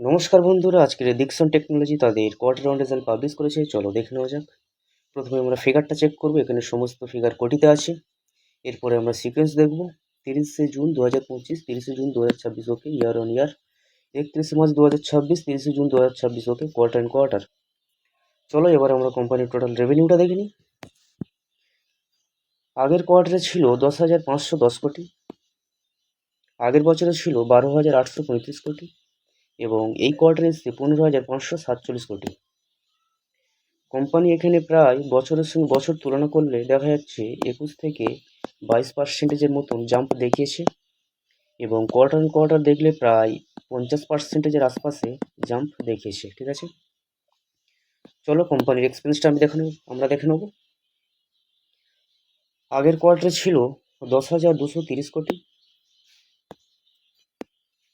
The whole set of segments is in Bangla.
নমস্কার বন্ধুরা, আজকের ডিকসন টেকনোলজি তাদের কোয়ার্টার ওয়ান রেজাল্ট পাবলিশ করেছে। চলো দেখে নেওয়া যাক। প্রথমে আমরা ফিগারটা চেক করবো। এখানে সমস্ত ফিগার কোটিতে আছে। এরপরে আমরা সিকোয়েন্স দেখব। 30শে জুন 2025, 30শে June 2026 okay year on year, 31শে মার্চ 2026, 30শে June 2026 okay quarter and quarter. চলো এবার আমরা কোম্পানির টোটাল রেভিনিউটা দেখে নিই। আগের কোয়ার্টারে ছিল 10,510 কোটি, আগের বছরে ছিল 12,835 কোটি এবং এই কোয়ার্টারে এসছে 15,547 কোটি। কোম্পানি এখানে প্রায় বছরের সঙ্গে বছর তুলনা করলে দেখা যাচ্ছে 21 থেকে 22% মতন জাম্প দেখিয়েছে এবং কোয়ার্টার অন কোয়ার্টার দেখলে প্রায় 50%-এর আশপাশে জাম্প দেখিয়েছে। ঠিক আছে, চলো কোম্পানির এক্সপেন্সটা আমরা দেখে নেব। আগের কোয়ার্টারে ছিল 10,230 কোটি,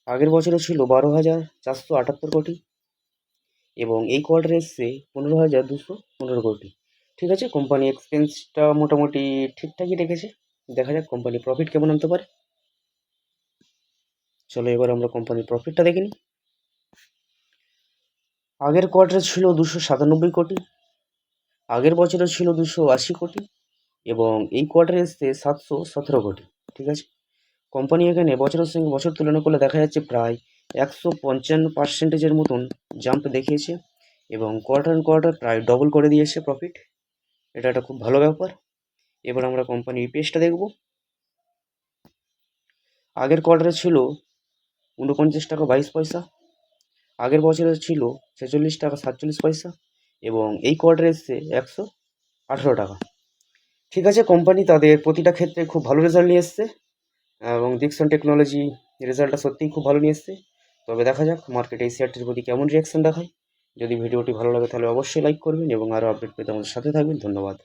আগের বছরে ছিল 12,478 কোটি এবং এই কোয়ার্টারে এসছে 15,215 কোটি। ঠিক আছে, কোম্পানি এক্সপেন্সটা মোটামুটি ঠিকঠাকই রেখেছে। দেখা যাক কোম্পানি প্রফিট কেমন আনতে পারে। চলো এবার আমরা কোম্পানির প্রফিটটা দেখে নিই। আগের কোয়ার্টারে ছিল 297 কোটি, আগের বছরে ছিল 280 কোটি এবং এই কোয়ার্টারে এসছে 717 কোটি। ঠিক আছে, কোম্পানি এখানে বছরের সঙ্গে বছর তুলনা করলে দেখা যাচ্ছে প্রায় 155%-এর মতন জাম্প দেখিয়েছে এবং কোয়ার্টার অন কোয়ার্টার প্রায় ডবল করে দিয়েছে প্রফিট। এটা একটা খুব ভালো ব্যাপার। এবার আমরা কোম্পানির ইপিএসটা দেখব। আগের কোয়ার্টারে ছিল 49 টাকা 22 পয়সা, আগের বছরে ছিল 46 টাকা 47 পয়সা এবং এই কোয়ার্টারে এসছে 118 টাকা। ঠিক আছে, কোম্পানি তাদের প্রতিটা ক্ষেত্রে খুব ভালো রেজাল্ট নিয়ে এসছে এবং ডিকসন টেকনোলজি রেজাল্টটা সত্যিই খুব ভালো নিয়ে এসছে। তবে দেখা যাক মার্কেটে এই শেয়ারটির প্রতি কেমন রিয়াকশন দেখায়। যদি ভিডিওটি ভালো লাগে তাহলে অবশ্যই লাইক করবেন এবং আরও আপডেট পেতে আমাদের সাথে থাকবেন। ধন্যবাদ।